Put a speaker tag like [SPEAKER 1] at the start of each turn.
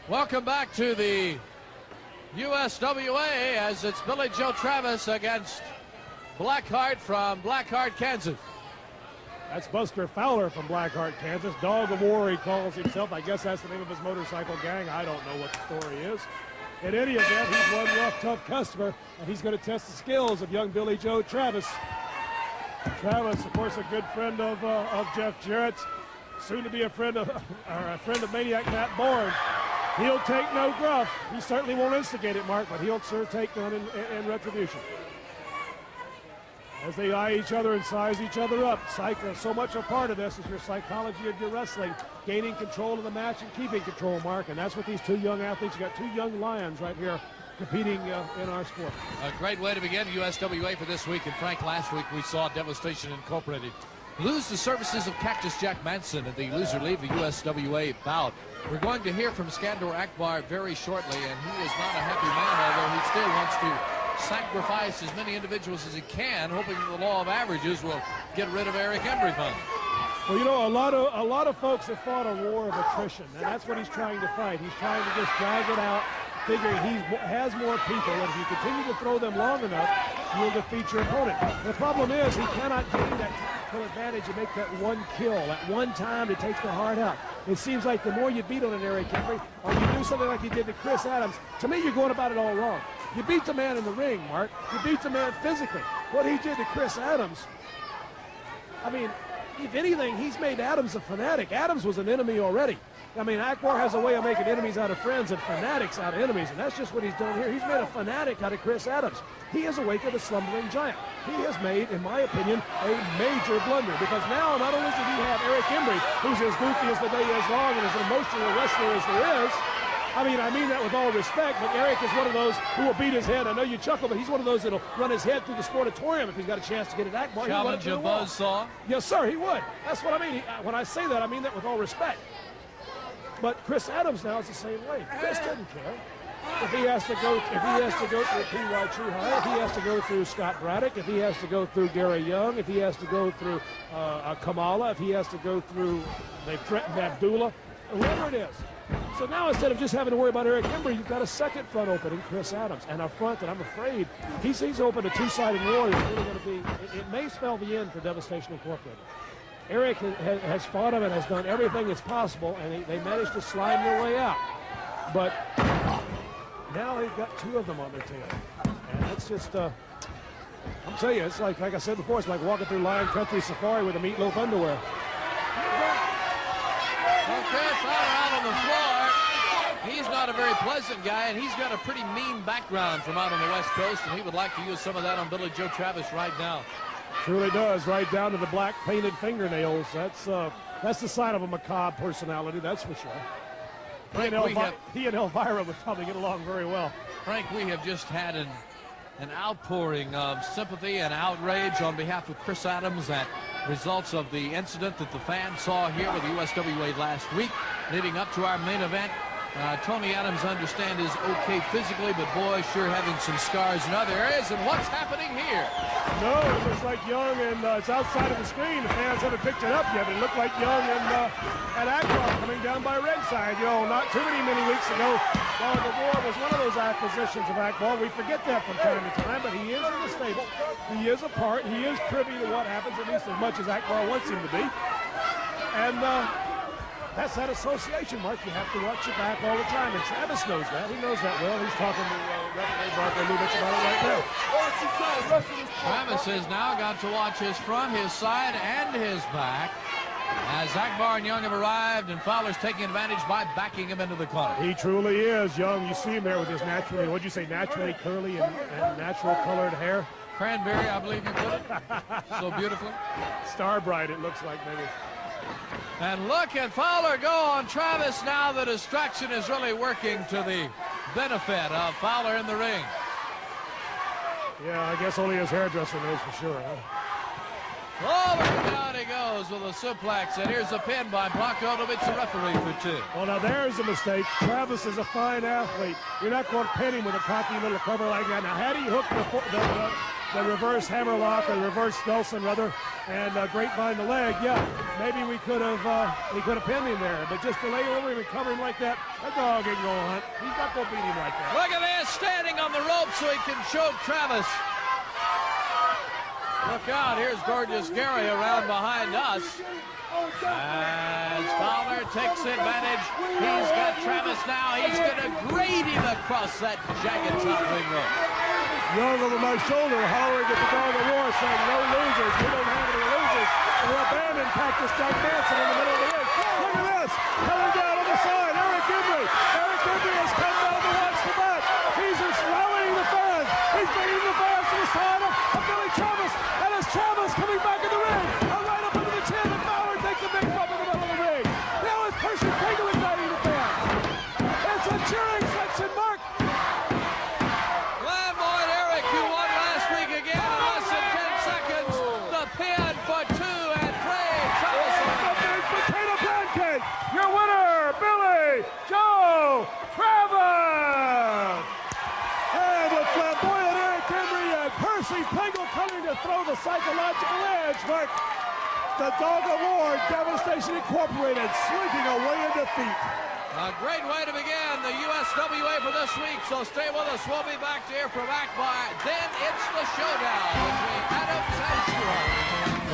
[SPEAKER 1] Welcome back to the USWA as it's Billy Joe Travis against Blackheart from Blackheart, Kansas.
[SPEAKER 2] That's Buster Fowler from Blackheart, Kansas. Dog of War, he calls himself. I guess that's the name of his motorcycle gang. I don't know what the story is. In any event, he's one rough, tough customer, and he's going to test the skills of young Billy Joe Travis. Travis, of course, a good friend of Jeff Jarrett, soon to be a friend of Maniac Matt Bourne. He'll take no gruff. He certainly won't instigate it, Mark, but he'll sure take none in retribution. As they eye each other and size each other up. So much a part of this is your psychology of your wrestling, gaining control of the match and keeping control, Mark, and that's what these two young athletes, you got two young lions right here competing in our sport.
[SPEAKER 1] A great way to begin USWA for this week, and Frank, last week we saw Devastation Incorporated lose the services of Cactus Jack Manson and the loser leave the USWA bout. We're going to hear from Skandor Akbar very shortly, and he is not a happy man, although he still wants to sacrifice as many individuals as he can, hoping that the law of averages will get rid of Eric Embry finally.
[SPEAKER 2] Well, you know, a lot of folks have fought a war of attrition, and that's what he's trying to fight. He's trying to just drag it out, figuring he has more people, and if you continue to throw them long enough, you'll defeat your opponent. The problem is he cannot gain that tactical advantage and make that one kill, that one time to take the heart out. It seems like the more you beat on an Eric Embry, or you do something like you did to Chris Adams, to me you're going about it all wrong. You beat the man in the ring, Mark. You beat the man physically. What he did to Chris Adams, I mean, if anything, he's made Adams a fanatic. Adams was an enemy already. I mean, Akbar has a way of making enemies out of friends and fanatics out of enemies, and that's just what he's done here. He's made a fanatic out of Chris Adams. He has awakened a slumbering giant. He has made, in my opinion, a major blunder, because now not only did he have Eric Embry, who's as goofy as the day is long and as an emotional wrestler as there is, I mean that with all respect, but Eric is one of those who will beat his head. I know you chuckle, but he's one of those that'll run his head through the Sportatorium if he's got a chance to get it Akbar.
[SPEAKER 1] Challenge a buzzsaw?
[SPEAKER 2] Yes, sir, he would. That's what I mean. When I say that, I mean that with all respect. But Chris Adams now is the same way. Chris doesn't care. If he has to go through P.Y. Chuhai, if he has to go through Scott Braddock, if he has to go through Gary Young, if he has to go through Kamala, if he has to go through, they threatened Abdullah, whoever it is. So now instead of just having to worry about Eric Embry, you've got a second front opening, Chris Adams, and a front that I'm afraid he's open a two-sided war. It's really going to be, it may spell the end for Devastation Incorporated. Eric has fought him and has done everything that's possible, and they managed to slide their way out. But now they've got two of them on their tail. And it's just, I'm telling you, it's like I said before, it's like walking through Lion Country Safari with a meatloaf underwear.
[SPEAKER 1] Okay, Fowler out on the floor. He's not a very pleasant guy, and he's got a pretty mean background from out on the West Coast, and he would like to use some of that on Billy Joe Travis right now.
[SPEAKER 2] Truly does, right down to the black painted fingernails. That's the sign of a macabre personality, that's for sure.
[SPEAKER 1] Frank,
[SPEAKER 2] he and Elvira would probably get along very well.
[SPEAKER 1] Frank, we have just had an outpouring of sympathy and outrage on behalf of Chris Adams that results of the incident that the fans saw here with the USWA last week leading up to our main event. Tony Adams, I understand, is okay physically, but boy, sure having some scars in other areas. And what's happening here?
[SPEAKER 2] No, it looks like Young, and it's outside of the screen. The fans haven't picked it up yet, but it looked like Young and Akbar coming down by ringside. You know, not too many weeks ago, Dog of War was one of those acquisitions of Akbar. We forget that from time to time, but he is in the stable. He is a part. He is privy to what happens, at least as much as Akbar wants him to be. And that's that association, Mark. You have to watch your back all the time, and Travis knows that. He knows that well. He's talking to referee Barker Lubitz about it right now.
[SPEAKER 1] Travis has now got to watch his front, his side, and his back as Akbar and Young have arrived, and Fowler's taking advantage by backing him into the corner.
[SPEAKER 2] He truly is, Young. You see him there with his naturally, what'd you say, naturally curly and natural colored hair?
[SPEAKER 1] Cranberry, I believe you put it so beautifully.
[SPEAKER 2] Star bright, it looks like, maybe.
[SPEAKER 1] And look at Fowler go on Travis now. The distraction is really working to the benefit of Fowler in the ring.
[SPEAKER 2] Yeah, I guess only his hairdresser knows for sure, huh?
[SPEAKER 1] Over down he goes with a suplex, and here's a pin by Blanco Lubitz, the referee for two.
[SPEAKER 2] Well, now there's a mistake. Travis is a fine athlete. You're not going to pin him with a cocky little cover like that. Now, had he hooked the reverse hammerlock, or reverse Nelson rather, and grapevine the leg, yeah, maybe we could have pinned him there. But just to lay over him and cover him like that dog ain't gonna hunt. He's not gonna beat him like that.
[SPEAKER 1] Look at this, standing on the rope so he can choke Travis. Look out, here's Gorgeous Gary around behind us. As Fowler takes advantage, he's got Travis now. He's going to grade him across that jagged top ring rope.
[SPEAKER 2] Young over my shoulder, hollering at the dog of war, saying, no losers. We don't have any losers. They abandoned Cactus Jack Manson in the middle of the ring. Look at this. Coming down on the side, Eric Gibney. Eric Gibney has come down to watch the match. He's just rallying the fans. He's bringing the fans to the side of Billy Travis. And as Travis coming back in the ring, right up into the chin, and Fowler takes a big bump in the middle of the ring. Now it's Percy Pringle igniting the fans. It's a cheering section, Mark.
[SPEAKER 1] Flamboyant Eric, who won last week again in less than 10 seconds. The pin for 2 and 3. Travis on
[SPEAKER 2] The big potato pancake. Your winner, Billy Joe Travis. And with flamboyant Eric Henry and Percy Pringle coming to throw the psychological edge, Mark. The Dog of War, Devastation Incorporated, slinking away in defeat.
[SPEAKER 1] A great way to begin the USWA for this week, so stay with us. We'll be back to hear from Akbar. Then it's the showdown between Adams and Schuhart.